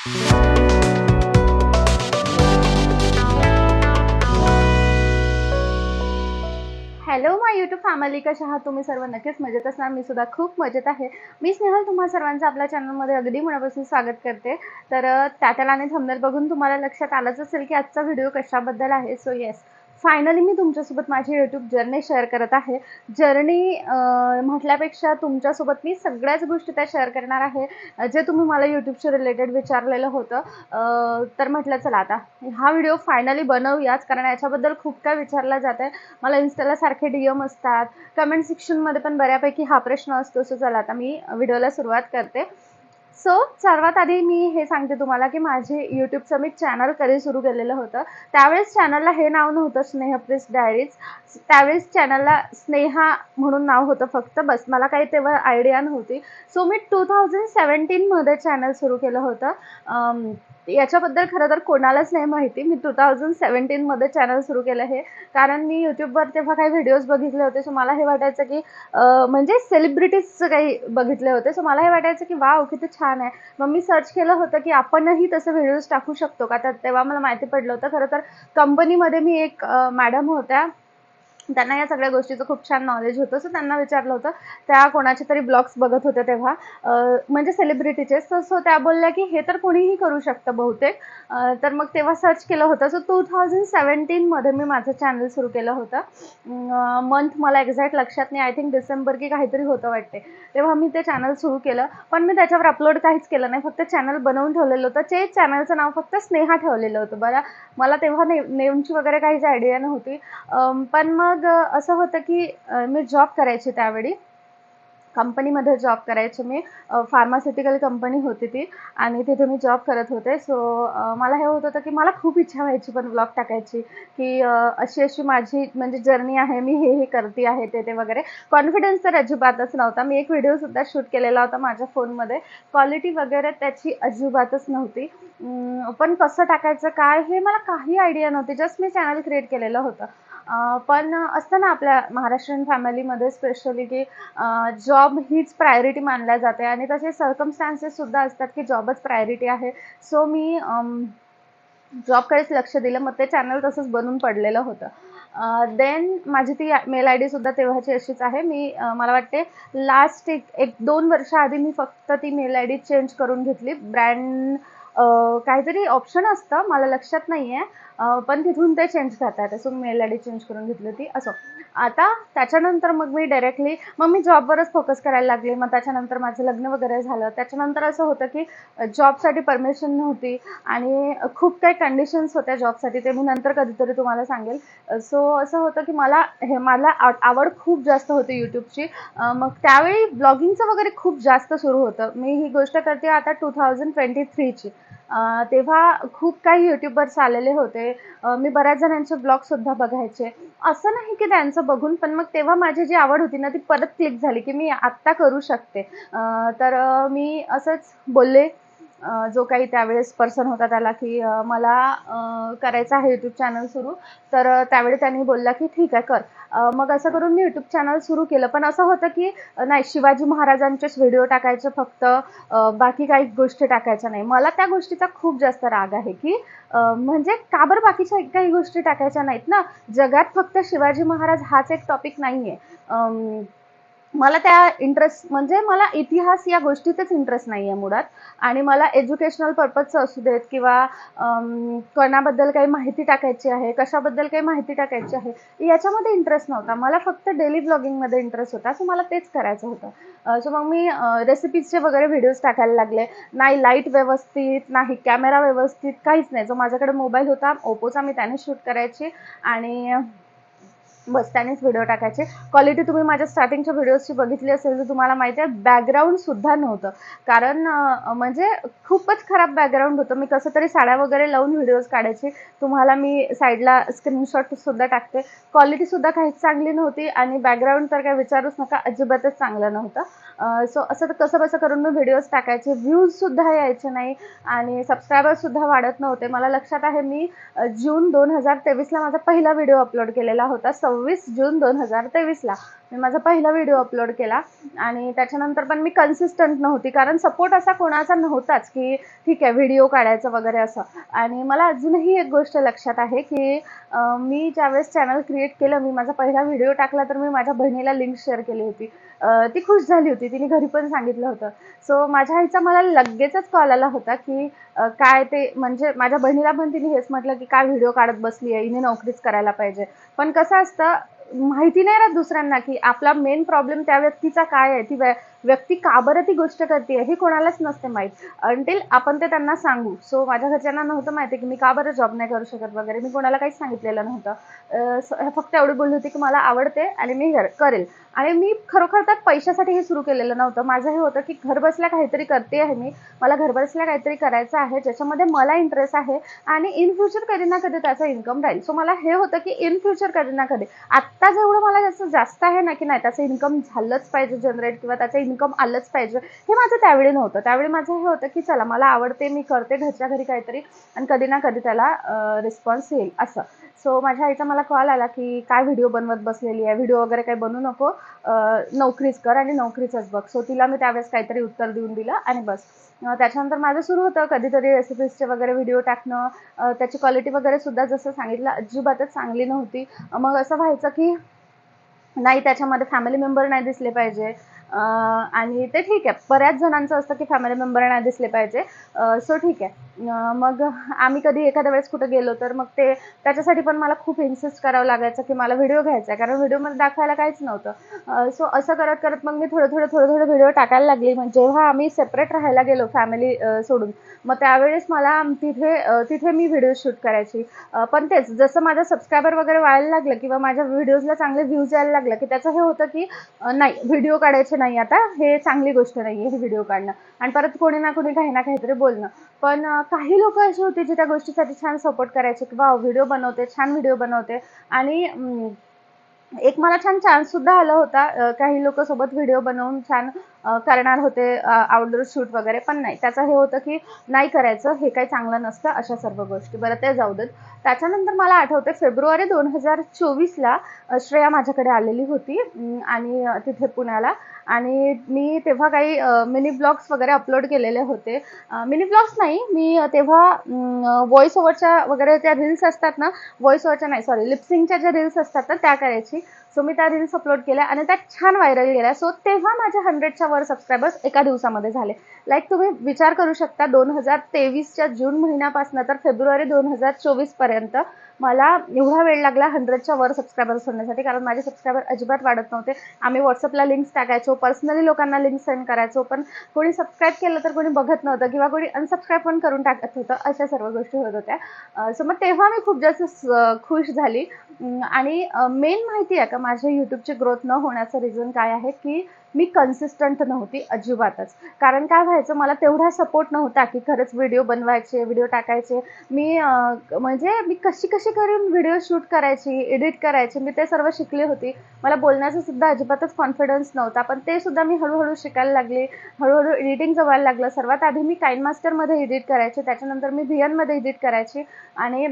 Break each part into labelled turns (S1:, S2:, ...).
S1: Hello माय YouTube family, कशा आहात तुम्ही सर्व? नक्कीच मजेत असणार. मी सुद्धा खूप मजेत आहे. मी स्नेहल तुम्हा सर्वांचं आपल्या चॅनलमध्ये अगदी मनापासून स्वागत करते. तर टायटल आणि थंबनेल बघून तुम्हाला लक्षात आलंच असेल की आजचा व्हिडिओ कशाबद्दल आहे. सो येस, फायनली मी तुमच्यासोबत माझी यूट्यूब जर्नी शेअर करत आहे. जर्नी म्हटल्यापेक्षा तुमच्यासोबत मी सगळ्याच गोष्टी त्या शेअर करणार आहे, जे तुम्ही मला यूट्यूबशी रिलेटेड विचारलेलं होतं. तर म्हटलं चला आता हा व्हिडिओ फायनली बनवूयाच, कारण याच्याबद्दल खूप काय विचारलं जात आहे. मला इन्स्टाला सारखे DM असतात, कमेंट सेक्शनमध्ये पण बऱ्यापैकी हा प्रश्न असतो. सो चला आता मी व्हिडिओला सुरुवात करते. सो सर्वात आधी मी हे सांगते तुम्हाला की माझे यूट्यूबचं मी चॅनल कधी सुरू केलेलं होतं. त्यावेळेस चॅनलला हे नाव नव्हतं स्नेहप्रिस डायरीज. त्यावेळेस चॅनलला स्नेहा म्हणून नाव होतं फक्त, बस. मला काही तेव्हा आयडिया नव्हती. सो मी 2017मध्ये चॅनल सुरू केलं होतं. याच्याबद्दल खरं तर कोणालाच नाही माहिती मी 2017मध्ये चॅनल सुरू केलं हे. कारण मी यूट्यूबवर तेव्हा काही व्हिडिओज बघितले होते. सो मला हे वाटायचं की म्हणजे सेलिब्रिटीजचं काही बघितले होते. सो मला हे वाटायचं की वाव, किती छान आहे. मग मी सर्च केलं होतं की आपणही तसे व्हिडिओज टाकू शकतो का. तर तेव्हा मला माहिती पडलं होतं. खरं तर कंपनीमध्ये मी एक मॅडम होत्या, त्यांना या सगळ्या गोष्टीचं खूप छान नॉलेज होतं. सो त्यांना विचारलं होतं. त्या कोणाचे तरी ब्लॉग्स बघत होत्या तेव्हा, म्हणजे सेलिब्रिटीचे. सो त्या बोलल्या की हे तर कोणीही करू शकतं बहुतेक. तर मग तेव्हा सर्च केलं होतं. सो 2017मध्ये मी माझं चॅनल सुरू केलं होतं. मंथ मला एक्झॅक्ट लक्षात नाही, आय थिंक डिसेंबर की काहीतरी होतं वाटते. तेव्हा मी ते चॅनल सुरू केलं, पण मी त्याच्यावर अपलोड काहीच केलं नाही. फक्त चॅनल बनवून ठेवलेलं होतं. ते चॅनलचं नाव फक्त स्नेहा ठेवलेलं होतं. बरं, मला तेव्हा नेमची वगैरे काहीच आयडिया नव्हती. पण मग असं होतं की मी जॉब करायची त्यावेळी. कंपनीमध्ये जॉब करायचे मी. फार्मास्युटिकल कंपनी होती ती, आणि तिथे मी जॉब करत होते. सो मला हे होत होतं की मला खूप इच्छा व्हायची पण व्लॉग टाकायची, की अशी अशी माझी म्हणजे जर्नी आहे, मी हे करते आहे, ते वगैरे. कॉन्फिडन्स तर अजिबातच नव्हता. मी एक व्हिडिओसुद्धा शूट केलेला होता माझ्या फोनमध्ये. क्वालिटी वगैरे त्याची अजिबातच नव्हती. पण कसं टाकायचं काय हे मला काही आयडिया नव्हती. जस्ट मी चॅनल क्रिएट केलेलं होतं. पण असतं ना आपल्या महाराष्ट्रीयन फॅमिलीमध्ये स्पेशली की जॉब हीच प्रायोरिटी मानल्या जाते, आणि तसे सर्कमस्टान्सेससुद्धा असतात की जॉबच प्रायोरिटी आहे. सो मी जॉबकडेच लक्ष दिलं. मग ते चॅनल तसंच बनून पडलेलं होतं. देन माझी ती मेल आय डीसुद्धा तेव्हाची अशीच आहे. मी मला वाटते लास्ट एक 2 वर्षाआधी मी फक्त ती मेल आय डी चेंज करून घेतली. ब्रँड काहीतरी ऑप्शन असतं, मला लक्षात नाही आहे. पण तिथून ते चेंज करता येतं. So mail I D change करून घेतली होती. असं आता त्याच्यानंतर मग मी जॉबवरच फोकस करायला लागले. मग त्याच्यानंतर माझं लग्न वगैरे झालं. त्याच्यानंतर असं होतं की जॉबसाठी परमिशन नव्हती, आणि खूप काही कंडिशन्स होत्या जॉबसाठी. ते मी नंतर कधीतरी तुम्हाला सांगेल. सो असं होतं की मला आवड खूप जास्त होती यूट्यूबची. मग त्यावेळी ब्लॉगिंगचं वगैरे खूप जास्त सुरू होतं. मी ही गोष्ट करते आता 2023ची. तेव्हा खूप काही यूट्यूबर्स आलेले होते. मी बऱ्याच जणांचे ब्लॉगसुद्धा बघायचे. असं नाही की त्यांचं बघून, पण मग तेव्हा माझी जी आवड होती ना, ती परत क्लिक झाली की मी आत्ता करू शकते. तर मी असंच बोलले जो काही त्यावेळेस पर्सन होता त्याला, की मला करायचं आहे यूट्यूब चॅनल सुरू. तर त्यावेळी त्यांनी बोलला की ठीक आहे, कर. मग असं करून मी यूट्यूब चॅनल सुरू केलं. पण असं होतं की नाही, शिवाजी महाराजांचेच व्हिडिओ टाकायचे फक्त, बाकी काही गोष्टी टाकायच्या नाही. मला त्या गोष्टीचा खूप जास्त राग आहे की म्हणजे का बरं बाकीच्या काही गोष्टी टाकायच्या नाहीत ना. जगात फक्त शिवाजी महाराज हाच एक टॉपिक नाही आहे. मला त्या इंटरेस्ट म्हणजे मला इतिहास या गोष्टीतच इंटरेस्ट नाही आहे मुळात. आणि मला एज्युकेशनल पर्पजचं असू देत, किंवा कोणाबद्दल काही माहिती टाकायची आहे, कशाबद्दल काही माहिती टाकायची आहे, याच्यामध्ये इंटरेस्ट नव्हता. मला फक्त डेली ब्लॉगिंगमध्ये इंटरेस्ट होता. सो मला तेच करायचं होतं. सो मग मी रेसिपीजचे वगैरे व्हिडिओज टाकायला लागले. नाही लाईट व्यवस्थित, नाही कॅमेरा व्यवस्थित, काहीच नाही. जो माझ्याकडे मोबाईल होता ओप्पोचा, मी त्याने शूट करायची, आणि बस त्यानेच व्हिडिओ टाकायचे. क्वालिटी तुम्ही माझ्या स्टार्टिंगच्या व्हिडिओजची बघितली असेल तर तुम्हाला माहिती आहे, बॅकग्राऊंडसुद्धा नव्हतं. कारण म्हणजे खूपच खराब बॅकग्राऊंड होतं. मी कसं तरी साड्या वगैरे लावून व्हिडिओज काढायचे. तुम्हाला मी साईडला स्क्रीनशॉटसुद्धा टाकते. क्वालिटीसुद्धा काहीच चांगली नव्हती, आणि बॅकग्राऊंड तर काय विचारूच नका, अजिबातच चांगलं नव्हतं. सो असं कसं बसं करून मी व्हिडिओज टाकायचे, व्ह्यूजसुद्धा यायचे नाही आणि सबस्क्रायबर्ससुद्धा वाढत नव्हते. मला लक्षात आहे मी जून 2023ला माझा पहिला व्हिडिओ अपलोड केलेला होता. 26 जून 2023ला मी माझा पहिला व्हिडिओ अपलोड केला आणि त्याच्यानंतर पण मी कन्सिस्टंट नव्हती, कारण सपोर्ट असा कोणाचा नव्हताच की ठीक आहे व्हिडिओ काढायचं वगैरे असं. आणि मला अजूनही एक गोष्ट लक्षात आहे की मी ज्यावेळेस चॅनल क्रिएट केलं, मी माझा पहिला व्हिडिओ टाकला तर मी माझ्या बहिणीला लिंक शेअर केली होती. ती खुश झाली होती, तिने घरी पण सांगितलं होतं. सो माझ्या आईचा मला लगेचच कॉल आला होता की काय ते, म्हणजे माझ्या बहिणीला पण तिने हेच म्हटलं की काय व्हिडिओ काढत बसली आहे, हिने नोकरीच करायला पाहिजे. पण कसं असतं, माहिती नाही राहत दुसऱ्यांना की आपला मेन प्रॉब्लेम त्या व्यक्तीचा काय आहे, ती व्यक्ती का बरं ती गोष्ट करते हे कोणालाच नसते माहीत, अंटिल आपण ते त्यांना सांगू. सो माझ्या घरच्यांना नव्हतं माहिती की मी का बरं जॉब नाही करू शकत वगैरे, मी कोणाला काहीच सांगितलेलं नव्हतं. फक्त एवढी बोलली होती की मला आवडते आणि मी करेल. आणि मी खरोखर तर पैशासाठी हे सुरू केलेलं नव्हतं. माझं हे होतं की घर बसल्या काहीतरी करते आहे मी, मला घर बसल्या काहीतरी करायचं आहे ज्याच्यामध्ये मला इंटरेस्ट आहे आणि इन फ्युचर कधी ना कधी त्याचा इन्कम राहील. सो मला हे होतं की इन फ्युचर कधी ना कधी, आत्ता जेवढं मला जास्त जास्त आहे ना की नाही त्याचं इन्कम झालंच पाहिजे जनरेट, किंवा त्याचं इन्कम आलंच पाहिजे, हे माझं त्यावेळी नव्हतं. त्यावेळी माझं हे होतं की चला मला आवडते, मी करते घरच्या घरी काहीतरी आणि कधी ना कधी त्याला रिस्पॉन्स येईल असं. सो माझ्या आईचा मला कॉल आला की काय व्हिडिओ बनवत बसलेली आहे, व्हिडिओ वगैरे काही बनवू नको, नोकरीच कर आणि नोकरीचंच बघ. सो तिला मी त्यावेळेस काहीतरी उत्तर देऊन दिलं आणि बस. त्याच्यानंतर माझं सुरू होतं कधीतरी रेसिपीजचे वगैरे व्हिडिओ टाकणं. त्याची क्वालिटी वगैरे सुद्धा जसं सांगितलं अजिबातच चांगली नव्हती. मग असं व्हायचं की नाही त्याच्यामध्ये फॅमिली मेंबर नाही दिसले पाहिजे, आणि ते ठीक आहे, बऱ्याच जणांचं असतं की फॅमिली मेंबर नाही दिसले पाहिजे. सो ठीक आहे. मग आम्ही कधी एखाद्या वेळेस कुठं गेलो तर मग ते त्याच्यासाठी पण मला खूप इन्सिस्ट करावं लागायचं की मला व्हिडिओ घ्यायचा आहे, कारण व्हिडिओमध्ये दाखवायला काहीच नव्हतं. सो असं करत करत मग मी थोडं थोडं व्हिडिओ टाकायला लागली. मग जेव्हा आम्ही सेपरेट राहायला गेलो फॅमिली सोडून, मग त्यावेळेस मला तिथे मी व्हिडिओ शूट करायची. पण तेच जसं माझं सबस्क्रायबर वगैरे व्हायला लागलं किंवा माझ्या व्हिडिओजला चांगले व्ह्यूज यायला लागलं की त्याचं हे होतं की नाही व्हिडिओ काढायचे नाही आता, हे चांगली गोष्ट नाही आहे हे व्हिडिओ काढणं, आणि परत कोणी ना कोणी काही ना काहीतरी बोलणं. पण काही लोक अशी होती जी त्या गोष्टीसाठी छान सपोर्ट करायचे की व्हिडिओ बनवते, छान व्हिडिओ बनवते. आणि एक मला छान चान्स सुद्धा आला होता, काही लोक सोबत व्हिडिओ बनवून छान करणार होते आउटडोर शूट वगैरे. पण नाही, त्याचं हे होतं की नाही करायचं, हे काही चांगलं नसतं, अशा सर्व गोष्टी. बरं ते जाऊ देत. त्याच्यानंतर मला आठवते फेब्रुवारी 2024ला श्रेया माझ्याकडे आलेली होती आणि तिथे पुण्याला, आणि मी तेव्हा काही मिनी ब्लॉग्स वगैरे अपलोड केलेले होते. मिनी ब्लॉग्स नाही, मी तेव्हा व्हॉइस ओव्हरच्या वगैरे त्या रील्स असतात ना, व्हॉइस ओव्हरच्या नाही सॉरी लिपसिंगच्या ज्या रील्स असतात ना त्या करायची. सो मी त्या रील्स अपलोड केल्या आणि त्या छान व्हायरल गेल्या. सो तेव्हा माझ्या 100च्या वर सबस्क्रायबर्स एका दिवसामध्ये झाले. लाईक तुम्ही विचार करू शकता, 2023च्या जून महिन्यापासून तर फेब्रुवारी 2024 पर्यंत मला एवढा वेळ लागला 100च्या वर सबस्क्रायबर्स होण्यासाठी, कारण माझे सबस्क्रायबर अजिबात वाढत नव्हते. आम्ही व्हॉट्सअपला लिंक्स टाकायचो, पर्सनली लोकांना लिंक सेंड करायचो, पण कोणी सबस्क्राईब केलं तर कोणी बघत नव्हतं किंवा कोणी अनसबस्क्राईब पण करून टाकत होतं. अशा सर्व गोष्टी होत होत्या. सो मग तेव्हा मी खूप जास्त खुश झाली. आणि मेन माहिती आहे का माझ्या यूट्यूबची ग्रोथ न होण्याचं रिझन काय आहे की मी कन्सिस्टंट नव्हती अजिबातच. कारण काय व्हायचं, मला तेवढा सपोर्ट नव्हता की खरंच व्हिडिओ बनवायचे, व्हिडिओ टाकायचे. म्हणजे मी कशी करून व्हिडिओ शूट करायची, एडिट करायची, मी ते सर्व शिकली होती. मला बोलण्याचा सुद्धा अजिबातच कॉन्फिडन्स नव्हता, पण ते सुद्धा मी हळूहळू शिकायला लागली. हळूहळू एडिटिंग जमायला लागलं. सर्वात आधी मी काइनमास्टरमध्ये एडिट करायचे, त्याच्यानंतर मी व्हीएनमध्ये एडिट करायची, आणि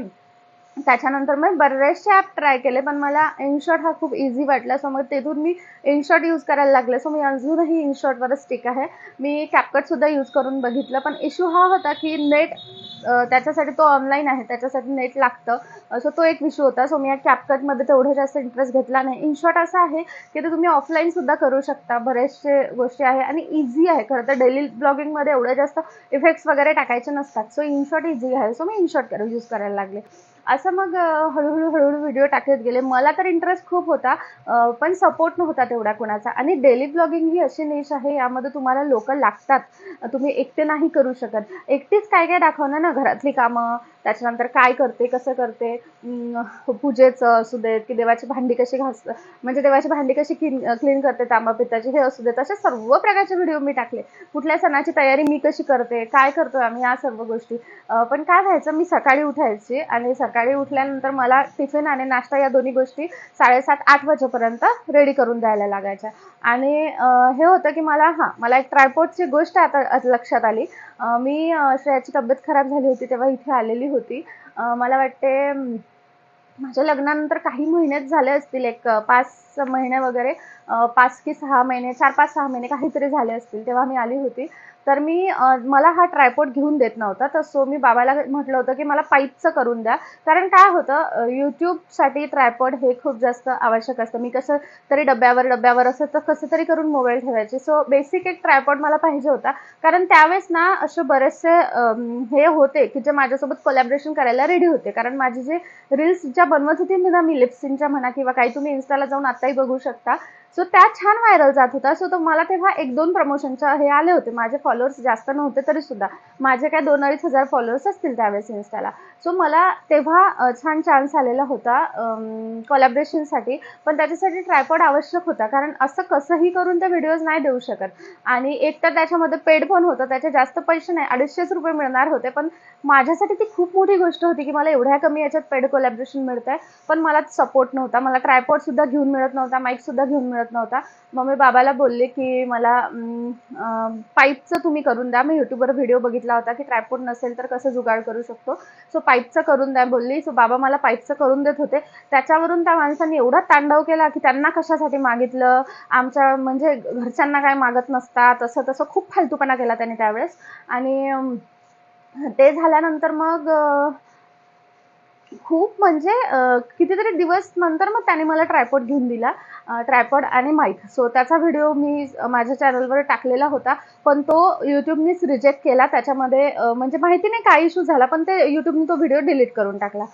S1: त्याच्यानंतर मी बरेचसे ॲप ट्राय केले, पण मला इनशॉट हा खूप इझी वाटला. सो मग तिथून मी इनशॉट यूज करायला लागले. सो मी अजूनही इनशॉटवरच स्टिक आहे. मी कॅपकटसुद्धा यूज करून बघितलं, पण इश्यू हा होता की नेट, त्याच्यासाठी तो ऑनलाईन आहे, त्याच्यासाठी नेट लागतं. सो तो एक इश्यू होता. सो मी या कॅपकटमध्ये तेवढं जास्त इंटरेस्ट घेतला नाही. इनशॉट असं आहे की ते तुम्ही ऑफलाईनसुद्धा करू शकता, बरेचसे गोष्टी आहे आणि इझी आहे. खरं तर डेली ब्लॉगिंगमध्ये एवढं जास्त इफेक्ट्स वगैरे टाकायचे नसतात. सो इनशॉट इझी आहे. सो मी इनशॉट यूज करायला लागले. असं मग हळूहळू व्हिडिओ टाकत गेले. मला तर इंटरेस्ट खूप होता, पण सपोर्ट नव्हता तेवढा कोणाचा. आणि डेली ब्लॉगिंग ही अशी निश आहे, यामध्ये तुम्हाला लोक लागतात, तुम्ही एकटे नाही करू शकत. एकटीच काय काय दाखवणार ना, घरातली कामं, त्याच्यानंतर काय करते, कसं करते, पूजेचं असू देत की देवाची भांडी कशी म्हणजे देवाची भांडी कशी क्लीन करते तांबा पित्ताची, हे असू देत. अशा सर्व प्रकारचे व्हिडिओ मी टाकले. कुठल्या सणाची तयारी मी कशी करते, काय करतोय आम्ही, या सर्व गोष्टी. पण काय व्हायचं, मी सकाळी उठायची आणि सकाळी उठल्यानंतर मला टिफिन आणि नाश्ता या दोन्ही गोष्टी 7:30-8 वाजेपर्यंत रेडी करून द्यायला लागायच्या. आणि हे होतं की मला एक ट्रायपॉडची गोष्ट आता लक्षात आली. मी श्रेयाची तब्येत खराब झाली होती तेव्हा इथे आलेली होती. मला वाटते माझ्या लग्नानंतर काही महिनेच झाले असतील, एक 5 महिने वगैरे, 5 की 6 महिने, 4-5-6 महिने काहीतरी झाले असतील, तेव्हा मी आली होती. तर मला हा ट्रायपॉड घेऊन देत नव्हता. तर सो मी बाबाला म्हटलं होतं की मला पाईपचं करून द्या. कारण काय होतं, यूट्यूबसाठी ट्रायपॉड हे खूप जास्त आवश्यक असतं. मी कसं तरी डब्यावर असं तर कसं तरी करून मोबाईल ठेवायचे. सो बेसिक एक ट्रायपॉड मला पाहिजे होता. कारण त्यावेळेस ना असे बरेचसे हे होते की जे माझ्यासोबत कोलॅबरेशन करायला रेडी होते. कारण माझे जे रील्स ज्या बनवत होती ना मी, लिपसिंगच्या म्हणा किंवा काही, तुम्ही इन्स्टाला जाऊन आताही बघू शकता. सो त्या छान व्हायरल जात होता. सो तो मला तेव्हा 1-2 प्रमोशनच्या हे आले होते. माझे फॉलोअर्स जास्त नव्हते तरी सुद्धा, माझे काय 2-2.5 हजार फॉलोअर्स असतील त्यावेळेस इन्स्टाला. सो मला तेव्हा छान चान्स आलेला होता कोलॅबरेशनसाठी. पण त्याच्यासाठी ट्रायपॉड आवश्यक होता. कारण असं कसंही करून ते व्हिडिओज नाही देऊ शकत. आणि एक तर त्याच्यामध्ये पेड पण होतं, त्याचे जास्त पैसे नाही, 250 रुपये मिळणार होते. पण माझ्यासाठी ती खूप मोठी गोष्ट होती की मला एवढ्या कमी याच्यात पेड कोलॅबरेशन मिळतंय. पण मला सपोर्ट नव्हता. मला ट्रायपॉड सुद्धा घेऊन मिळत नव्हता, माईक सुद्धा घेऊन मिळत नव्हता. मग मी बाबाला बोलले की मला पाईपचं तुम्ही करून द्या. मी युट्यूबवर व्हिडिओ बघितला होता की ट्रायपॉड नसेल तर कसं जुगाड करू शकतो. सो पाईपचं करून द्या बोलली. सो बाबा मला पाईपचं करून देत होते. त्याच्यावरून त्या माणसांनी एवढा तांडव केला की त्यांना कशासाठी मागितलं, आमच्या म्हणजे घरच्यांना काय मागत नसतात, असं तसं खूप फालतूपणा केला त्याने त्यावेळेस. आणि ते झाल्यानंतर मग खूप म्हणजे कितीतरी दिवस नंतर मग त्याने मला ट्रायपॉड घेऊन दिला. ट्रायपॉड आणि माईक. सो त्याचा व्हिडिओ मी माझ्या चॅनलवर टाकलेला होता. पण तो YouTubeनेच रिजेक्ट केला. त्याच्यामध्ये म्हणजे माहिती नाही काय इश्यू झाला, पण ते YouTubeने तो व्हिडिओ डिलीट करून टाकला.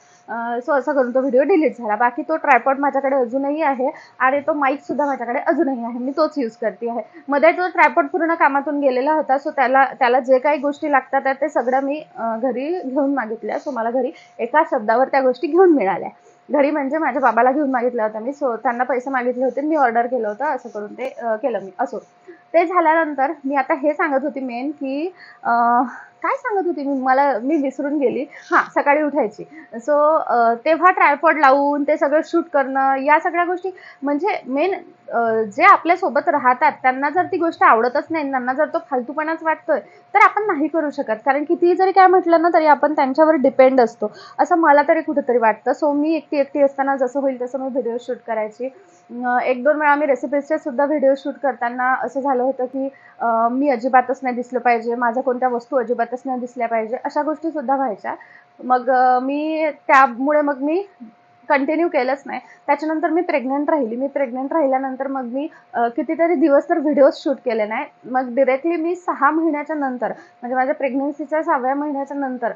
S1: सो असं करून तो व्हिडिओ डिलीट झाला. बाकी तो ट्रायपॉड माझ्याकडे अजूनही आहे आणि तो माईक सुद्धा माझ्याकडे अजूनही आहे. मी तोच यूज करते आहे. मध्ये तो ट्रायपॉड पूर्ण कामातून गेलेला होता. सो त्याला जे काही गोष्टी लागतात ते सगळं मी घरी घेऊन मागितल्या. सो मला घरी एका शब्दावर त्या गोष्टी घेऊन मिळाल्या. घरी म्हणजे माझ्या बाबाला घेऊन मागितल्या होत्या मी. सो त्यांना पैसे मागितले होते, मी ऑर्डर केलं होतं, असं करून ते केलं मी. असो, ते झाल्यानंतर मी आता हे सांगत होती मेन की काय सांगत होती मी विसरून गेली. सकाळी उठायची. सो तेव्हा ट्रायपॉड लावून ते सगळं शूट करणं, या सगळ्या गोष्टी म्हणजे मेन जे आपल्यासोबत राहतात त्यांना जर ती गोष्ट आवडतच नाही, त्यांना जर तो फालतूपणाच वाटतोय, तर आपण नाही करू शकत. कारण कितीही जरी काय म्हटलं ना तरी आपण त्यांच्यावर डिपेंड असतो, असं मला तरी कुठेतरी वाटतं. सो मी एकटी असताना जसं होईल तसं मी व्हिडिओ शूट करायची. 1-2 वेळा मी रेसिपीजचे सुद्धा व्हिडिओ शूट करताना असं झालं होतं की मी अजिबातच नाही दिसलं पाहिजे, माझ्या कोणत्या वस्तू अजिबातच नाही दिसल्या पाहिजे, अशा गोष्टी सुद्धा व्हायच्या. मग त्यामुळे मी कंटिन्यू केलंच नाही. त्याच्यानंतर मी प्रेग्नंट राहिली. मी प्रेग्नंट राहिल्यानंतर मग मी कितीतरी दिवस तर व्हिडिओज शूट केले नाही. मग डिरेक्टली मी 6 महिन्याच्या नंतर, म्हणजे माझ्या प्रेग्नन्सीच्या 6व्या महिन्याच्या नंतर,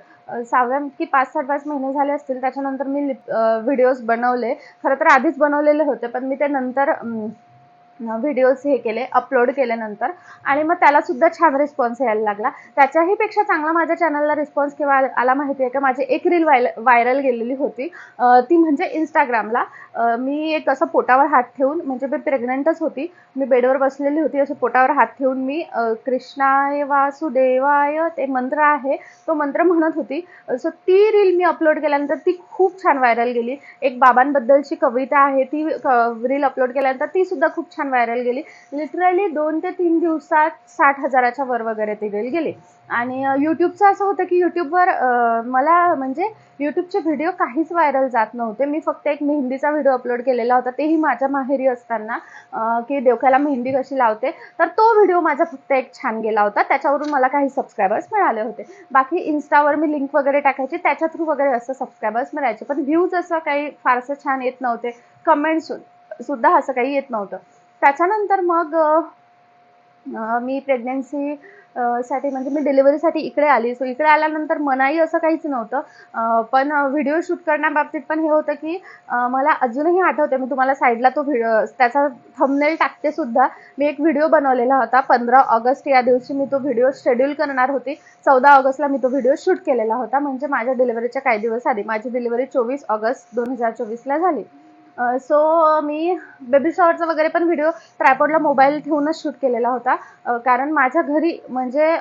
S1: 6व्या की 5-5.5 महिने झाले असतील, त्याच्यानंतर मी व्हिडिओज बनवले. खरं तर आधीच बनवलेले होते, पण मी ते नंतर व्हिडिओज हे केले, अपलोड केले नंतर. आणि मग त्याला सुद्धा छान रिस्पॉन्स यायला लागला. त्याच्याही पेक्षा चांगला माझ्या चॅनलला रिस्पॉन्स केव्हा आला माहिती आहे का? माझी एक रील व्हायरल गेलेली होती. ती म्हणजे इंस्टाग्रामला. मी एक असं पोटावर हात ठेवून, म्हणजे मी प्रेग्नंटच होती, मी बेडवर बसलेली होती, असं पोटावर हात ठेवून मी कृष्णाय वासुदेवाय ते मंत्र आहे तो मंत्र म्हणत होती. सो ती रील मी अपलोड केल्यानंतर ती खूप छान व्हायरल गेली. एक बाबांबद्दलची कविता आहे, ती रील अपलोड केल्यानंतर ती सुद्धा खूप छान व्हायरल गेली. लिटरली 2 ते 3 दिवसात 60,000च्या वर वगैरे ती रील गेली. आणि यूट्यूबचं असं होतं की यूट्यूबवर मला म्हणजे यूट्यूबचे व्हिडिओ काहीच व्हायरल जात नव्हते. मी फक्त एक मेहंदीचा व्हिडिओ अपलोड केलेला होता, तेही माझ्या माहेरी असताना, की डोक्याला मेहंदी कशी लावते, तर तो व्हिडिओ माझा फक्त एक छान गेला होता. त्याच्यावरून मला काही सबस्क्रायबर्स मिळाले होते. बाकी इन्स्टावर मी लिंक वगैरे टाकायची, त्याच्या थ्रू वगैरे असं सबस्क्रायबर्स मिळायचे. पण व्ह्यूज असं काही फारसं छान येत नव्हते, कमेंट्स सुद्धा असं काही येत नव्हतं. त्याच्यानंतर मग मी प्रेग्नन्सी साठी म्हणजे मी डिलिव्हरीसाठी इकडे आली. सो इकडे आल्यानंतर मनाई असं काहीच नव्हतं. पण व्हिडिओ शूट करण्याबाबतीत पण हे होतं की मला अजूनही आठवते, मी तुम्हाला साईडला तो त्याचा थंबनेल टाकते सुद्धा. मी एक व्हिडिओ बनवलेला होता 15 ऑगस्ट या दिवशी. मी तो व्हिडिओ शेड्यूल करणार होती. 14 ऑगस्टला मी तो व्हिडिओ शूट केलेला होता, म्हणजे माझ्या डिलिव्हरीच्या काही दिवस आधी. माझी डिलिव्हरी 24 ऑगस्ट 2024ला झाली. सो मी बेबी शॉवरचा वगैरे पण व्हिडिओ ट्रायपॉडला मोबाईल ठेवूनच शूट केलेला होता. कारण माझ्या घरी म्हणजे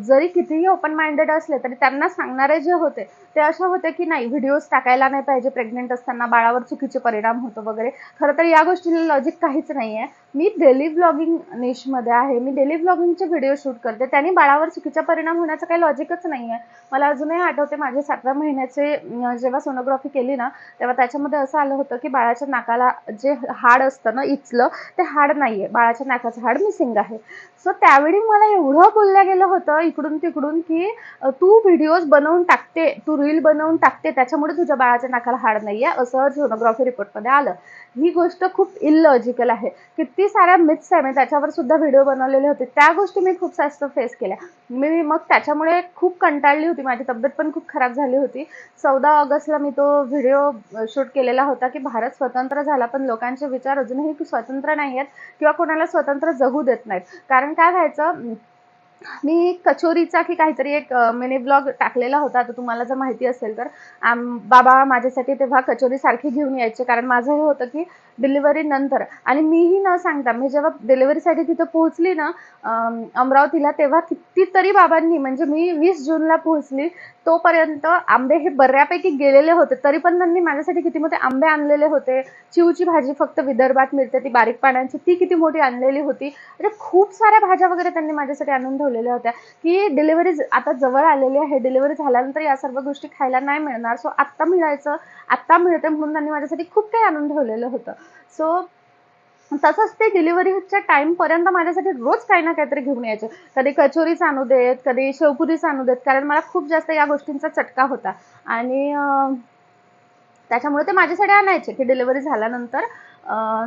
S1: जरी कितीही ओपन माइंडेड असले तरी त्यांना सांगणारे जे होते ते असे होते की नाही, व्हिडिओज टाकायला नाही पाहिजे प्रेग्नेंट असताना, बाळावर चुकीचे परिणाम होतो वगैरे. खरं तर या गोष्टीला लॉजिक काहीच नाही आहे. मी डेली ब्लॉगिंग निशमध्ये आहे, मी डेली ब्लॉगिंगचे व्हिडिओ शूट करते, त्याने बाळावर चुकीचा परिणाम होण्याचं काही लॉजिकच नाही आहे. मला अजूनही आठवते, माझे 7व्या महिन्याचे जेव्हा सोनोग्राफी केली ना, तेव्हा त्याच्यामध्ये असं आलं होतं की बाळाच्या नाकाला जे हाड असतं ना इथलं, ते हाड नाही आहे, बाळाच्या नाकाचं हाड मिसिंग आहे. सो त्यावेळी मला एवढं बोललं गेलं होतं इकडून तिकडून की तू व्हिडिओज बनवून टाकते, तू रील बनवून टाकते, त्याच्यामुळे तुझ्या बाळाच्या नाकाला हाड नाही आहे, असं सोनोग्राफी रिपोर्टमध्ये आलं. ही गोष्ट खूप इलॉजिकल आहे. किती साऱ्या मिथ्स आहे, मी त्याच्यावर सुद्धा व्हिडिओ बनवलेले होते. त्या गोष्टी मी खूप जास्त फेस केल्या. मी मग त्याच्यामुळे खूप कंटाळली होती, माझी तब्येत पण खूप खराब झाली होती. 14 ऑगस्टला मी तो व्हिडिओ शूट केलेला होता की भारत स्वतंत्र झाला, पण लोकांचे विचार अजूनही स्वतंत्र नाही आहेत किंवा कोणाला स्वतंत्र जगू देत नाहीत. कारण काय व्हायचं, मी कचोरीचा की काहीतरी एक मिनी ब्लॉग टाकलेला होता. आता तुम्हाला जर माहिती असेल तर बाबा माझ्यासाठी तेव्हा कचोरी सारखी घेऊन यायचे, कारण माझं हे होतं की डिलिव्हरी नंतर, आणि मीही न सांगता, मी जेव्हा डिलिव्हरीसाठी तिथं पोहोचली ना अमरावतीला, तेव्हा कितीतरी बाबांनी, म्हणजे मी 20 जूनला पोहोचली तोपर्यंत आंबे हे बऱ्यापैकी गेलेले होते, तरी पण त्यांनी माझ्यासाठी किती मोठे आंबे आणलेले होते. चिवची भाजी फक्त विदर्भात मिळते ती बारीक पाण्याची, ती किती मोठी आणलेली होती. म्हणजे खूप साऱ्या भाज्या वगैरे त्यांनी माझ्यासाठी आणून ठेवलेल्या होत्या की डिलिव्हरी आता जवळ आलेली आहे, डिलिव्हरी झाल्यानंतर या सर्व गोष्टी खायला नाही मिळणार, सो आत्ता मिळायचं, आत्ता मिळते म्हणून त्यांनी माझ्यासाठी खूप काही आणून ठेवलेलं होतं. सो तसंच ते डिलिव्हरीच्या टाईमपर्यंत माझ्यासाठी रोज काही ना काहीतरी घेऊन यायचे. कधी कचोरीच आणू देत, कधी शेवपुरीच आणू देत, कारण मला खूप जास्त या गोष्टींचा चटका होता. आणि त्याच्यामुळे ते माझ्यासाठी आणायचे की डिलिव्हरी झाल्यानंतर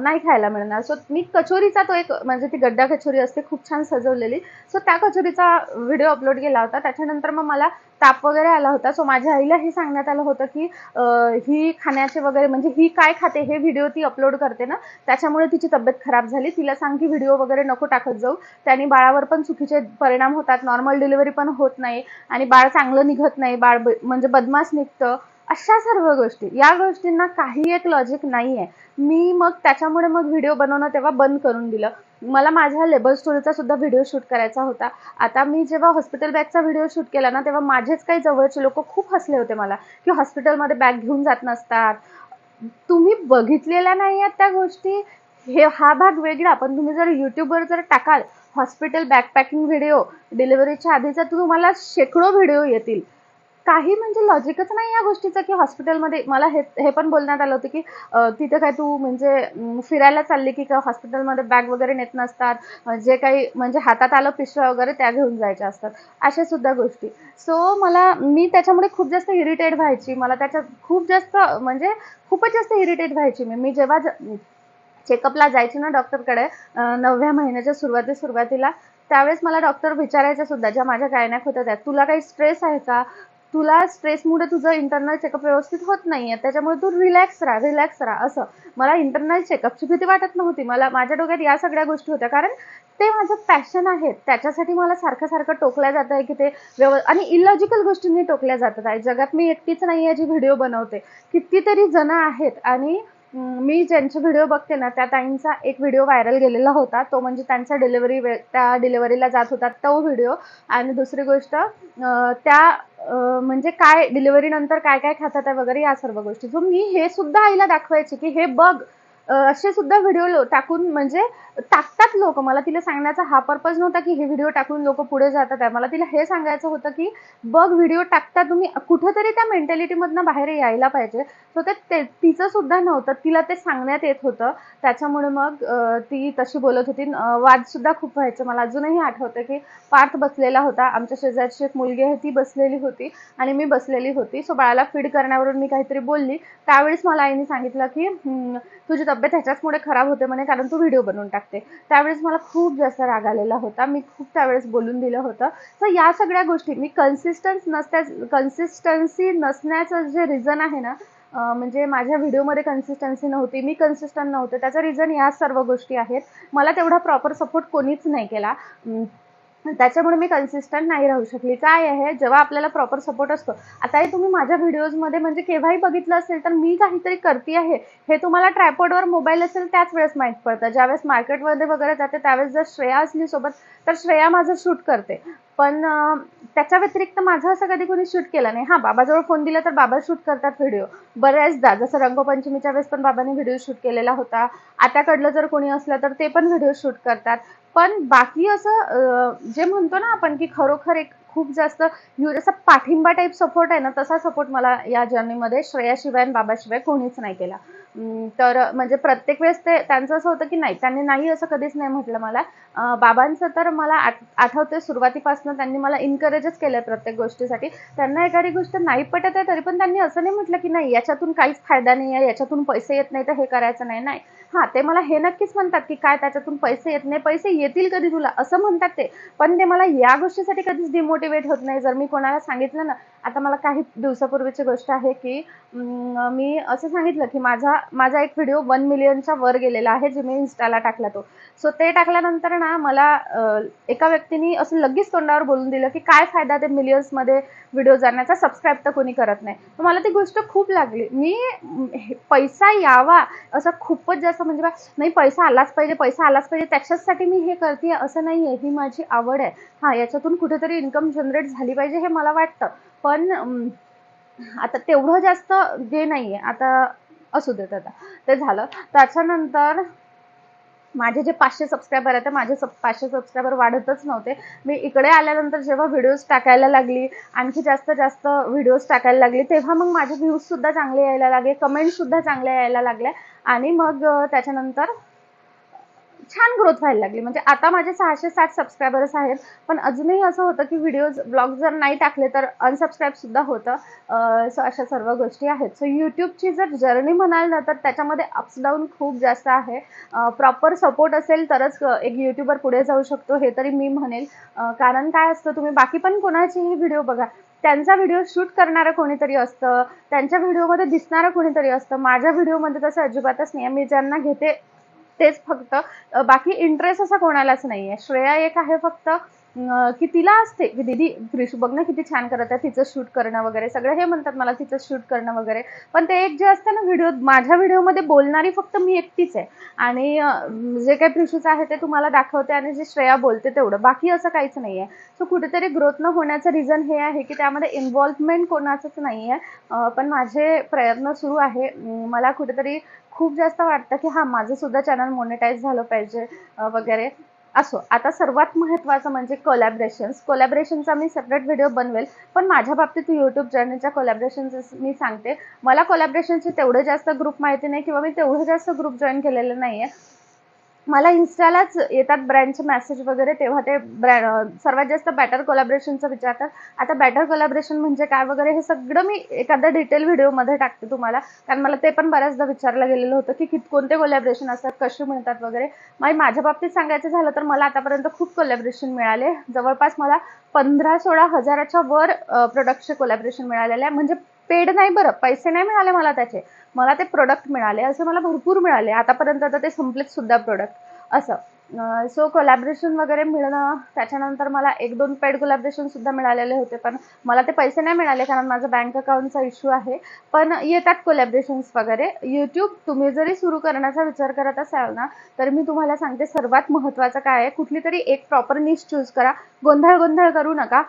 S1: नाही खायला मिळणार. सो मी कचोरीचा तो एक, म्हणजे ती गड्डा कचोरी असते खूप छान सजवलेली, सो त्या कचोरीचा व्हिडिओ अपलोड केला होता. त्याच्यानंतर मग मला ताप वगैरे आला होता. सो माझ्या आईला हे सांगण्यात आलं होतं की ही खाण्याचे वगैरे, म्हणजे ही काय खाते हे व्हिडिओ ती अपलोड करते ना, त्याच्यामुळे तिची तब्येत खराब झाली. तिला सांग की व्हिडिओ वगैरे नको टाकत जाऊ, त्याने बाळावर पण चुकीचे परिणाम होतात, नॉर्मल डिलिव्हरी पण होत नाही आणि बाळ चांगलं निघत नाही, बाळ म्हणजे बदमाश निघतं. अशा सर्व गोष्टी, या गोष्टींना काही एक लॉजिक नाही आहे. मी मग त्याच्यामुळे मग व्हिडिओ बनवणं तेव्हा बंद करून दिलं. मला माझ्या लेबर स्टोरीचा सुद्धा व्हिडिओ शूट करायचा होता. आता मी जेव्हा हॉस्पिटल बॅगचा व्हिडिओ शूट केला ना, तेव्हा माझेच काही जवळचे लोक खूप हसले होते मला की हॉस्पिटलमध्ये बॅग घेऊन जात नसतात, तुम्ही बघितलेल्या नाही आहेत त्या गोष्टी. हा भाग वेगळा, पण तुम्ही जर यूट्यूबवर जर टाकाल हॉस्पिटल बॅकपॅकिंग व्हिडिओ डिलिव्हरीच्या आधीचा, तर तुम्हाला शेकडो व्हिडिओ येतील. काही म्हणजे लॉजिकच नाही या गोष्टीचं की हॉस्पिटलमध्ये, मला हे पण बोलण्यात आलं होतं की तिथे काय तू म्हणजे फिरायला चालली की काय, हॉस्पिटलमध्ये बॅग वगैरे नेत नसतात, जे काही म्हणजे हातात आलं पिशव्या वगैरे त्या घेऊन जायच्या असतात, अशा सुद्धा गोष्टी. सो मी त्याच्यामुळे खूप जास्त इरिटेट व्हायची. मला त्याच्यात खूप जास्त, म्हणजे खूपच जास्त इरिटेट व्हायची. मी जेव्हा चेकअपला जायची ना डॉक्टरकडे 9व्या महिन्याच्या सुरुवातीला, त्यावेळेस मला डॉक्टर विचारायचं सुद्धा, ज्या माझ्या गायनॅक होत्या त्या, तुला काही स्ट्रेस आहे का, तुला स्ट्रेसमुळे तुझं इंटरनल चेकअप व्यवस्थित होत नाहीये, त्याच्यामुळे तू रिलॅक्स राहा असं. मला इंटरनल चेकअपची भीती वाटत नव्हती, मला माझ्या डोक्यात या सगळ्या गोष्टी होत्या, कारण ते माझं पॅशन आहे. त्याच्यासाठी मला सारखं टोकल्या जात आहे की ते आणि इलॉजिकल गोष्टींनी टोकल्या जातात आहे. जगात मी एकटीच नाही आहे जी व्हिडिओ बनवते, कितीतरी जण आहेत. आणि मी ज्यांचे व्हिडिओ बघते ना, त्या ताईंचा एक व्हिडिओ व्हायरल गेलेला होता, तो म्हणजे त्यांचा त्या डिलिव्हरीला जात होता तो व्हिडिओ. आणि दुसरी गोष्ट त्या म्हणजे काय डिलिव्हरी नंतर काय काय खातात आहे वगैरे, या सर्व गोष्टी. सो मी हे सुद्धा आईला दाखवायचे की हे बघ, असे सुद्धा व्हिडिओ टाकून म्हणजे टाकतात लोक. मला तिला सांगण्याचा हा पर्पज नव्हता की हे व्हिडिओ टाकून लोक पुढे जातात आहे. मला तिला हे सांगायचं होतं की बघ, व्हिडिओ टाकता तुम्ही, कुठेतरी त्या मेंटॅलिटीमधनं बाहेर यायला पाहिजे. सो ते तिचं सुद्धा नव्हतं, तिला ते सांगण्यात येत होतं, त्याच्यामुळे मग ती तशी बोलत होती. वाद सुद्धा खूप व्हायचं. मला अजूनही आठवतं की पार्थ बसलेला होता, आमच्या शेजारची एक मुलगी आहे ती बसलेली होती आणि मी बसलेली होती. सो बाळाला फीड करण्यावरून मी काहीतरी बोलली, त्यावेळेस मला आईने सांगितलं की तुझी तब्येत ह्याच्याचमुळे खराब होते म्हणे, कारण तू व्हिडिओ बनवून टाकते. त्यावेळेस मला खूप जास्त राग आलेला होता. मी खूप त्यावेळेस बोलून दिलं होतं. तर या सगळ्या गोष्टी मी कन्सिस्टन्सी नसण्याचं जे रिझन आहे ना, म्हणजे माझ्या व्हिडिओमध्ये कन्सिस्टन्सी नव्हती, मी कन्सिस्टंट नव्हते, त्याचं रिझन या सर्व गोष्टी आहेत. मला तेवढा प्रॉपर सपोर्ट कोणीच नाही केला. त्याच्यामुळे मी कन्सिस्टंट नाही राहू शकली. काय आहे, जेव्हा आपल्याला प्रॉपर सपोर्ट असतो, आताही तुम्ही माझ्या व्हिडिओजमध्ये म्हणजे केव्हाही बघितलं असेल, तर मी काहीतरी करते आहे हे तुम्हाला ट्रायपॉडवर मोबाईल असेल त्याच वेळेस माहीत पडतं. ज्यावेळेस मार्केटमध्ये वगैरे जाते त्यावेळेस जर श्रेया असली सोबत, तर श्रेया माझं शूट करते. पण त्याच्या व्यतिरिक्त माझं असं कधी कोणी शूट केलं नाही. हां, बाबाजवळ फोन दिला तर बाबा शूट करतात व्हिडिओ बऱ्याचदा. जसं रंगपंचमीच्या वेळेस पण बाबांनी व्हिडिओ शूट केलेला होता. आत्याकडलं जर कोणी असलं तर ते पण व्हिडिओ शूट करतात. पण बाकी असं जे म्हणतो ना आपण, की खरोखर एक खूप जास्त जसा पाठिंबा टाईप सपोर्ट आहे ना, तसा सपोर्ट मला या जर्नीमध्ये श्रेयाशिवाय आणि बाबाशिवाय कोणीच नाही केला. तर म्हणजे प्रत्येक वेळेस ते त्यांचं असं होतं, की नाही, त्यांनी नाही असं कधीच नाही म्हटलं मला. बाबांचं तर मला आठवतंय सुरुवातीपासून त्यांनी मला एन्करेजच केलंय प्रत्येक गोष्टीसाठी. त्यांना एखादी गोष्ट नाही पटत आहे, तरी पण त्यांनी असं नाही म्हटलं, की नाही याच्यातून काहीच फायदा नाही आहे, याच्यातून पैसे येत नाही तर हे करायचं नाही. नाही. हां, ते मला हे नक्कीच म्हणतात, की काय त्याच्यातून पैसे येत नाही, पैसे येतील कधी तुला, असं म्हणतात ते. पण ते मला या गोष्टीसाठी कधीच डिमोटिवेट होत नाही. जर मी कोणाला सांगितलं ना, आता मला काही दिवसापूर्वीची गोष्ट आहे, की मी असं सांगितलं, की माझा एक व्हिडिओ 1 मिलियनच्या वर गेलेला आहे, जे मी Instaला टाकला तो. सो ते टाकल्यानंतर ना मला एका व्यक्तीने असं लगेच तोंडावर बोलून दिलं, की काय फायदा ते मिलियन्समध्ये व्हिडिओ जाण्याचा, सबस्क्राईब तर कोणी करत नाही. तर मला ती गोष्ट खूप लागली. मी पैसा यावा असं खूपच जास्त म्हणजे नाही, पैसा आलाच पाहिजे, पैसा आलाच पाहिजे, त्याच्याचसाठी मी हे करते असं नाही आहे. ही माझी आवड आहे. हां, याच्यातून कुठेतरी इन्कम जनरेट झाली पाहिजे हे मला वाटतं. पण आता तेवढं जास्त जे नाही आहे. आता असू देत आता. ते झालं. त्याच्यानंतर माझे जे 500 सबस्क्रायबर आहेत, ते माझे 500 सबस्क्रायबर वाढतच नव्हते. मी इकडे आल्यानंतर जेव्हा व्हिडिओज टाकायला लागली, आणखी जास्त जास्त व्हिडिओज टाकायला लागली, तेव्हा मग माझे व्ह्यूजसुद्धा चांगले यायला लागले, कमेंट्ससुद्धा चांगल्या यायला लागल्या आणि मग त्याच्यानंतर छान ग्रोथ व्हायला लागली. म्हणजे आता माझे 660 सबस्क्रायबर्स आहेत. पण अजूनही असं होतं, की ब्लॉग जर नाही टाकले तर अनसबस्क्राईबसुद्धा होतं. सो अशा सर्व गोष्टी आहेत. सो YouTubeची जर जर्नी म्हणाल ना, तर त्याच्यामध्ये अप्स डाऊन खूप जास्त आहे. प्रॉपर सपोर्ट असेल तरच एक यूट्यूबर पुढे जाऊ शकतो, हे तरी मी म्हणेल. कारण काय असतं, तुम्ही बाकी पण कोणाचेही व्हिडिओ बघा. त्यांचा व्हिडिओ शूट करणारं कोणीतरी असतं, त्यांच्या व्हिडिओमध्ये दिसणारं कोणीतरी असतं. माझ्या व्हिडिओमध्ये तसं अजिबातच नाही आहे. मी ज्यांना घेते तेच फक्त, बाकी इंटरेस्ट असा कोणालाच नाहीये. श्रेया एक आहे फक्त, की तिला असते, की दीदी प्रिशू बघ ना किती छान करत आहे, तिचं शूट करणं वगैरे सगळे हे म्हणतात मला, तिचं शूट करणं वगैरे. पण ते एक जे असतं ना, माझ्या व्हिडिओमध्ये बोलणारी फक्त मी एकटीच आहे. आणि जे काही प्रिशूचं आहे ते तुम्हाला दाखवते आणि जे श्रेया बोलते तेवढं, बाकी असं काहीच नाहीये. सो कुठेतरी ग्रोथ न होण्याचं रिझन हे आहे, की त्यामध्ये इन्व्हॉल्वमेंट कोणाचंच नाहीये. पण माझे प्रयत्न सुरू आहे. मला कुठेतरी खूप जास्त वाटतं, की हां, माझं सुद्धा चॅनल मोनेटाईज झालं पाहिजे वगैरे. असो, आता सर्वात महत्त्वाचं म्हणजे कोलॅबरेशनचा मी सेपरेट व्हिडिओ बनवेल. पण माझ्या बाबतीत YouTube जर्नीच्या कोलॅबरेशन्स मी सांगते. मला कोलॅबरेशनचे तेवढे जास्त ग्रुप माहिती नाही, किंवा मी तेवढे जास्त ग्रुप जॉईन केलेले नाहीये. मला Instaलाच येतात ब्रँडचे मेसेज वगैरे, तेव्हा ते सर्वात जास्त बेटर कोलॅबरेशनचं विचारतात. आता बेटर कोलॅबरेशन म्हणजे काय वगैरे हे सगळं मी एखाद्या डिटेल व्हिडिओमध्ये टाकते तुम्हाला. कारण मला ते पण बऱ्याचदा विचारलं गेलेलं होतं, की कोणते कोलॅबरेशन असतात, कसे मिळतात वगैरे. माझ्या बाबतीत सांगायचं झालं तर मला आतापर्यंत खूप कोलॅबरेशन मिळाले. जवळपास मला 15-16 हजाराच्या वर प्रोडक्टचे कोलॅबरेशन मिळालेले आहे. म्हणजे पेड नाही बरं, पैसे नाही मिळाले मला त्याचे. मला ते प्रोडक्ट मिळाले, असे मला भरपूर मिळाले. आतापर्यंत तर ते संपलेत सुद्धा प्रोडक्ट असं. सो कोलॅबरेशन वगैरे मिळणं, त्याच्यानंतर मला 1-2 पेड कोलॅबरेशनसुद्धा मिळालेले होते. पण मला ते पैसे नाही मिळाले, कारण माझा बँक अकाउंटचा इश्यू आहे. पण येतात कोलॅबरेशन्स वगैरे. YouTube तुम्ही जरी सुरू करण्याचा विचार करत असाल ना, तर मी तुम्हाला सांगते सर्वात महत्त्वाचं काय आहे, कुठली तरी एक प्रॉपर निश चूज करा. गोंधळ करू नका.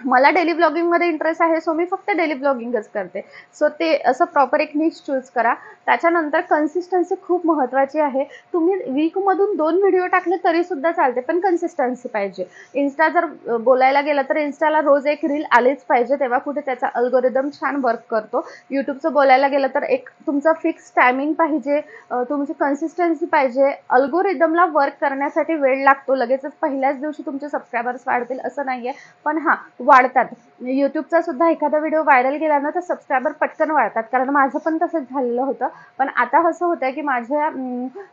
S1: मला डेली ब्लॉगिंगमध्ये इंटरेस्ट आहे, सो मी फक्त डेली ब्लॉगिंगच करते. सो ते असं प्रॉपर एक निश चूज करा. त्याच्यानंतर कन्सिस्टन्सी खूप महत्त्वाची आहे. तुम्ही वीकमधून 2 व्हिडिओ टाकले तरीसुद्धा चालते, पण कन्सिस्टन्सी पाहिजे. इन्स्टा जर बोलायला गेलं तर इन्स्टाला रोज एक रील आलीच पाहिजे, तेव्हा कुठे त्याचा अल्गोरिदम छान वर्क करतो. YouTubeचं बोलायला गेलं तर एक तुमचं फिक्स टायमिंग पाहिजे, तुमची कन्सिस्टन्सी पाहिजे. अल्गोरिदमला वर्क करण्यासाठी वेळ लागतो. लगेचच पहिल्याच दिवशी तुमचे सबस्क्रायबर्स वाढतील असं नाहीये. पण हां, वाढतात. YouTubeचा सुद्धा एखादा व्हिडिओ व्हायरल गेला ना तर सबस्क्रायबर पटकन वाढतात. कारण माझं पण तसंच झालेलं होतं. पण आता असं होतंय की माझ्या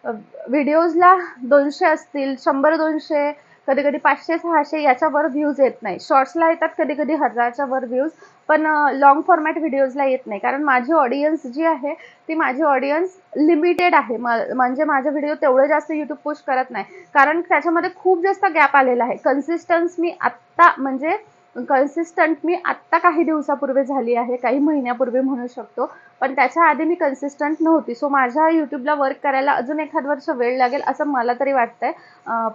S1: व्हिडिओजला 200 असतील, 100-200, कधी-कधी 500-600 याच्यावर व्ह्यूज येत नाही. शॉर्ट्सला येतात कधी-कधी 1000च्या वर व्ह्यूज, पण लाँग फॉर्मॅट व्हिडिओजला येत नाही. कारण माझी ऑडियन्स जी आहे ती माझी ऑडियन्स लिमिटेड आहे. म्हणजे माझे व्हिडिओ तेवढं जास्त YouTube पुश करत नाही. कारण त्याच्यामध्ये खूप जास्त गॅप आलेला आहे. कन्सिस्टंट मी आत्ता काही दिवसापूर्वी झाली आहे, काही महिन्यापूर्वी म्हणू शकतो. पण त्याच्या आधी मी कन्सिस्टंट नव्हती. सो माझ्या YouTubeला वर्क करायला अजून एखाद वर्ष वेळ लागेल असं मला तरी वाटतंय.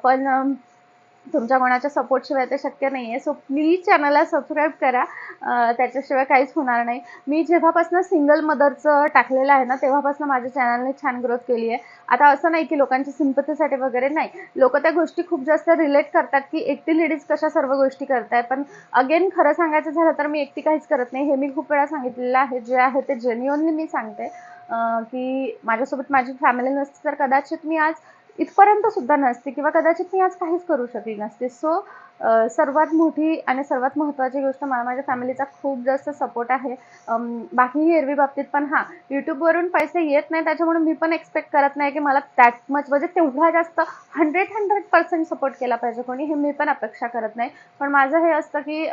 S1: पण तुमच्या कोणाच्या सपोर्टशिवाय ते शक्य नाही आहे. सो प्लीज चॅनलला सबस्क्राईब करा. त्याच्याशिवाय काहीच होणार नाही. मी जेव्हापासून सिंगल मदरचं टाकलेलं आहे ना, तेव्हापासून माझ्या चॅनलने छान ग्रोथ केली आहे. आता असं नाही की लोकांची सिम्पथीसाठी वगैरे नाही. लोकं त्या गोष्टी खूप जास्त रिलेट करतात की एकटी लेडीज कशा सर्व गोष्टी करतायत. पण अगेन खरं सांगायचं झालं तर मी एकटी काहीच करत नाही. हे मी खूप वेळा सांगितलेलं आहे. जे आहे ते जेन्युइनली मी सांगते. की माझ्यासोबत माझी फॅमिली नसती तर कदाचित मी आज इथपर्यंत सुद्धा नसते किंवा कदाचित मी आज काहीच करू शकली नसते. सो सर्वात मोठी आणि सर्वात महत्त्वाची गोष्ट मला माझ्या फॅमिलीचा खूप जास्त सपोर्ट आहे. बाकी एरवी बाबतीत पण हां, YouTubeवरून पैसे येत नाही त्याच्यामुळे मी पण एक्सपेक्ट करत नाही की मला दॅट मच म्हणजे तेवढा जास्त 100% सपोर्ट केला पाहिजे कोणी, हे मी पण अपेक्षा करत नाही. पण माझं हे असतं की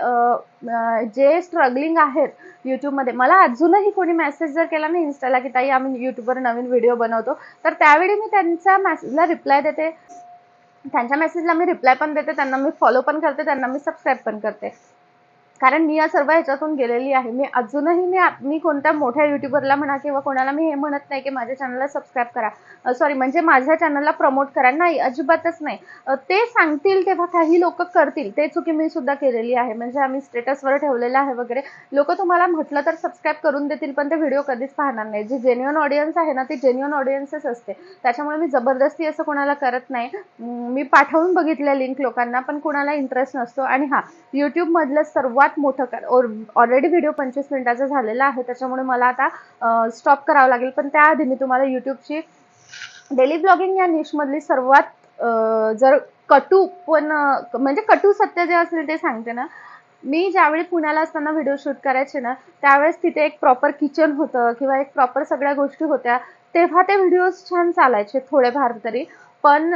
S1: जे स्ट्रगलिंग आहेत YouTubeमध्ये, मला अजूनही कोणी मेसेज जर केला ना Instaला की ताई आम्ही YouTubeवर नवीन व्हिडिओ बनवतो, तर त्यावेळी मी त्यांच्या मेसेजला रिप्लाय देते. त्यांच्या मेसेजला मी रिप्लाय पण देते, त्यांना मी फॉलो पण करते, त्यांना मी सबस्क्राईब पण करते. कारण मी या सर्व ह्याच्यातून गेलेली आहे. मी अजूनही मी कोणत्या मोठ्या युट्यूबरला म्हणा किंवा कोणाला मी हे म्हणत नाही की माझ्या चॅनलला सबस्क्राईब करा. सॉरी म्हणजे माझ्या चॅनलला प्रमोट करा. नाही, अजिबातच नाही. ते सांगतील तेव्हा काही लोकं करतील. ते चुकी मी सुद्धा केलेली आहे. म्हणजे आम्ही स्टेटसवर ठेवलेलं आहे वगैरे. लोकं तुम्हाला म्हटलं तर सबस्क्राईब करून देतील, पण ते व्हिडिओ कधीच पाहणार नाही. जी जेन्युइन ऑडियन्स आहे ना, ती जेन्युइन ऑडियन्सच असते. त्याच्यामुळे मी जबरदस्ती असं कोणाला करत नाही. मी पाठवून बघितल्या लिंक लोकांना, पण कुणाला इंटरेस्ट नसतो. आणि हां, YouTubeमधलं सर्वात मोठं ऑलरेडी व्हिडिओ 25 मिनिटाचा झालेला आहे. त्याच्यामुळे मला आता स्टॉप करावं लागेल. पण त्याआधी मी तुम्हाला YouTubeची डेली ब्लॉगिंग या निशमधली सर्वात जर कटू पण म्हणजे कटू सत्य जे असेल ते सांगते ना. मी ज्यावेळी पुण्याला असताना व्हिडिओ शूट करायचे ना, त्यावेळेस तिथे एक प्रॉपर किचन होतं किंवा एक प्रॉपर सगळ्या गोष्टी होत्या. तेव्हा ते व्हिडिओज छान चालायचे थोडेफार तरी. पण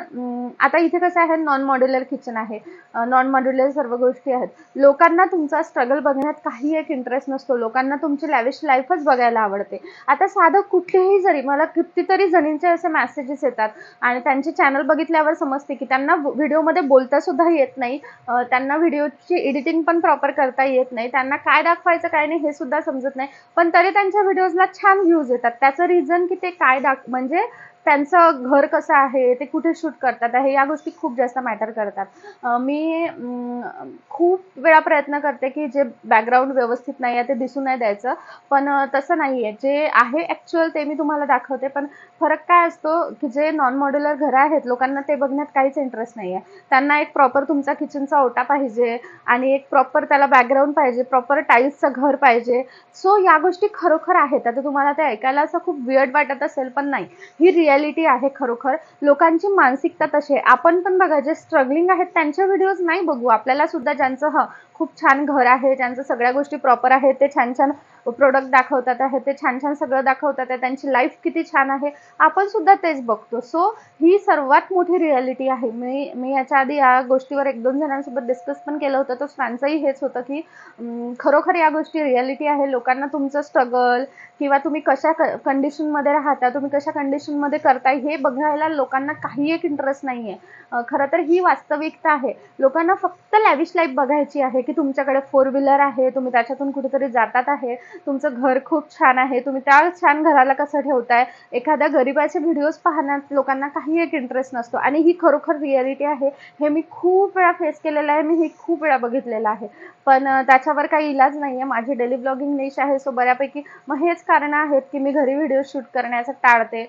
S1: आता इथे कसं आहे, नॉन मॉड्युलर किचन आहे. नॉन मॉड्युलर सर्व गोष्टी आहेत. लोकांना तुमचा स्ट्रगल बघण्यात काही एक इंटरेस्ट नसतो. लोकांना तुमची लॅविश लाईफच बघायला आवडते. आता साधं कुठेही जरी मला कितीतरी जणींचे असे मेसेजेस येतात आणि त्यांचे चॅनल बघितल्यावर समजते की त्यांना व्हिडिओमध्ये बोलता सुद्धा येत नाही. त्यांना व्हिडिओची एडिटिंग पण प्रॉपर करता येत नाही. त्यांना काय दाखवायचं काय नाही हे सुद्धा समजत नाही. पण तरी त्यांच्या व्हिडिओजला छान व्ह्यूज येतात. त्याचं रिझन की ते काय म्हणजे त्यांचं घर कसं आहे, ते कुठे शूट करतात आहे, या गोष्टी खूप जास्त मॅटर करतात. मी खूप वेळा प्रयत्न करते की जे बॅकग्राऊंड व्यवस्थित नाही आहे ते दिसून नाही द्यायचं. पण तसं नाही आहे. जे आहे ॲक्च्युअल ते मी तुम्हाला दाखवते. पण फरक काय असतो की जे नॉन मॉड्युलर घरं आहेत, लोकांना ते बघण्यात काहीच इंटरेस्ट नाही आहे. त्यांना एक प्रॉपर तुमचा किचनचा ओटा पाहिजे आणि एक प्रॉपर त्याला बॅकग्राऊंड पाहिजे, प्रॉपर टाईल्सचं घर पाहिजे. सो या गोष्टी खरोखर आहेत. आता तुम्हाला ते ऐकायला असं खूप वियर्ड वाटत असेल, पण नाही. ही रिॲलिटी आहे खरोखर. लोकांची मानसिकता तशी आहे. आपण पण बघा जे स्ट्रगलिंग आहेत त्यांचे व्हिडिओज नाही बघू. आपल्याला सुद्धा ज्यांचं खूप छान घर आहे, ज्यांचं सगळ्या गोष्टी प्रॉपर आहेत, ते छान-छान प्रोडक्ट दाखवतात आहे, ते छान-छान सगळं दाखवतात आहे, त्यांची लाईफ किती छान आहे, आपण सुद्धा तेच बघतो. सो ही सर्वात मोठी रिॲलिटी आहे. मी याच्या आधी या गोष्टीवर 1-2 जणांसोबत डिस्कस पण केलं होतं. तर त्यांचंही हेच होतं की खरोखर या गोष्टी रिॲलिटी आहे. लोकांना तुमचं स्ट्रगल किंवा तुम्ही कशा कंडिशनमध्ये राहता, तुम्ही कशा कंडिशनमध्ये करताय हे बघायला लोकांना काही एक इंटरेस्ट नाही आहे. खरं तर ही वास्तविकता आहे. लोकांना फक्त लॅविश लाईफ बघायची आहे की तुमच्याकडे 4 व्हीलर आहे, तुम्ही त्याच्यातून कुठेतरी जातात आहे, तुमचं घर खूप छान आहे, तुम्ही त्या छान घराला कसं ठेवताय. एखाद्या गरिबाचे व्हिडिओज पाहण्यात लोकांना काही एक इंटरेस्ट नसतो आणि ही खरोखर रिॲलिटी आहे. हे मी खूप वेळा फेस केलेलं आहे. मी हे खूप वेळा बघितलेलं आहे. पण त्याच्यावर काही इलाज नाही आहे. माझी डेली ब्लॉगिंग निश आहे. सो बऱ्यापैकी मग हेच कारणं आहेत की मी घरी व्हिडिओ शूट करण्याचं टाळते.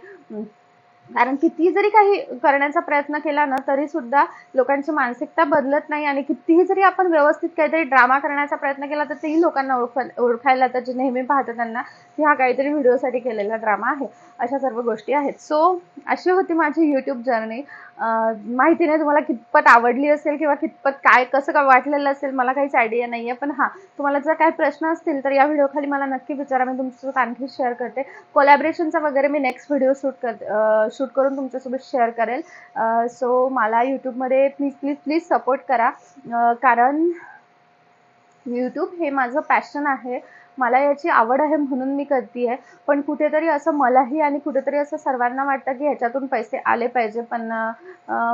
S1: कारण किती जरी काही करण्याचा प्रयत्न केला ना तरी सुद्धा लोकांची मानसिकता बदलत नाही आणि कितीही जरी आपण व्यवस्थित काहीतरी ड्रामा करण्याचा प्रयत्न केला तर तेही लोकांना ओळखायला तर जे नेहमी पाहतात त्यांना की हा काहीतरी व्हिडिओसाठी केलेला ड्रामा आहे. अशा सर्व गोष्टी आहेत. सो अशी होती माझी यूट्यूब जर्नी. माहिती नाही तुम्हाला कितपत आवडली असेल किंवा कितपत काय कसं काय वाटलेलं असेल, मला काहीच आयडिया नाहीये. पण हां, तुम्हाला जर काही प्रश्न असतील तर या व्हिडिओ खाली मला नक्की विचारा, मी तुमच्यासोबत आणखी शेअर करते. कोलॅबरेशनचा वगैरे मी नेक्स्ट व्हिडिओ शूट करून तुमच्यासोबत शेअर करेल. सो मला यूट्यूबमध्ये प्लीज प्लीज प्लीज सपोर्ट करा. कारण यूट्यूब हे माझं पॅशन आहे. मला याची आवड आहे म्हणून मी करते आहे. पण कुठेतरी असं मलाही आणि कुठेतरी असं सर्वांना वाटतं की ह्याच्यातून पैसे आले पाहिजे. पण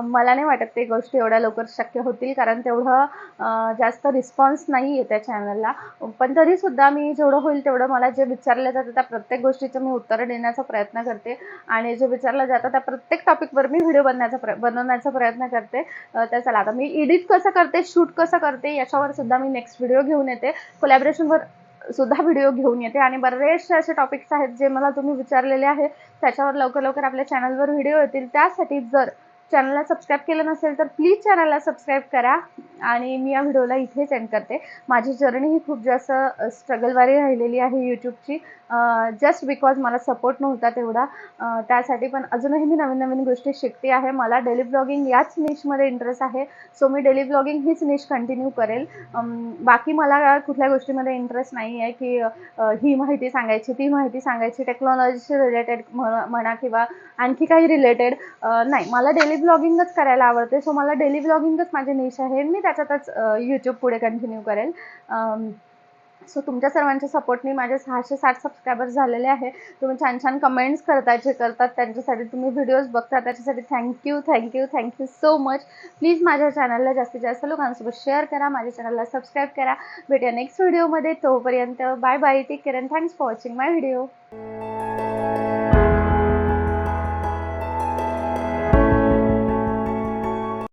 S1: मला नाही वाटत ते गोष्टी एवढ्या लवकर शक्य होतील, कारण तेवढं जास्त रिस्पॉन्स नाही आहे त्या चॅनलला. पण तरीसुद्धा मी जेवढं होईल तेवढं मला जे विचारलं जातं त्या प्रत्येक गोष्टीचं मी उत्तरं देण्याचा प्रयत्न करते आणि जे विचारलं जातं त्या प्रत्येक टॉपिकवर मी व्हिडिओ बनवण्याचा प्रयत्न करते. तर चला आता मी एडिट कसं करते, शूट कसं करते याच्यावर सुद्धा मी नेक्स्ट व्हिडिओ घेऊन येते. कोलॅबरेशनवर सुद्धा व्हिडिओ घेऊन येते आणि बरेचसे असे टॉपिक्स आहेत जे मला तुम्ही विचारलेले आहे त्याच्यावर लवकर लवकर आपल्या चॅनलवर व्हिडिओ येतील. त्यासाठी जर चॅनलला सबस्क्राईब केलं नसेल तर प्लीज चॅनलला सबस्क्राईब करा. आणि मी या व्हिडिओला इथेच एंड करते. माझी जर्नी ही खूप जास्त स्ट्रगलवारी राहिलेली आहे यूट्यूबची, जस्ट बिकॉज मला सपोर्ट नव्हता तेवढा. त्यासाठी पण अजूनही मी नवीन नवीन गोष्टी शिकते आहे. मला डेली ब्लॉगिंग याच निशमध्ये इंटरेस्ट आहे. सो मी डेली ब्लॉगिंग हीच निश कंटिन्यू करेल. बाकी मला कुठल्या गोष्टीमध्ये इंटरेस्ट नाही आहे की ही माहिती सांगायची, ती माहिती सांगायची, टेक्नॉलॉजीशी रिलेटेड म्हणा किंवा आणखी काही रिलेटेड नाही. मला डेली ब्लॉगिंगच करायला आवडते. सो मला डेली ब्लॉगिंगच माझी निश आहे. मी त्याच्यातच यूट्यूब पुढे कंटिन्यू करेल. सो तुमच्या सर्वांच्या सपोर्टनी माझे 660 सबस्क्रायबर्स झालेले आहे. तुम्ही छान छान कमेंट्स करताय, जे करतात त्यांच्यासाठी, तुम्ही व्हिडिओज बघता त्याच्यासाठी thank you thank you thank you so much. Please माझ्या चॅनलला जास्तीत जास्त लोकांसोबत शेअर करा, माझ्या चॅनलला सबस्क्राईब करा. भेटूया नेक्स्ट व्हिडिओमध्ये. तोपर्यंत bye bye, take care and thanks for watching my video.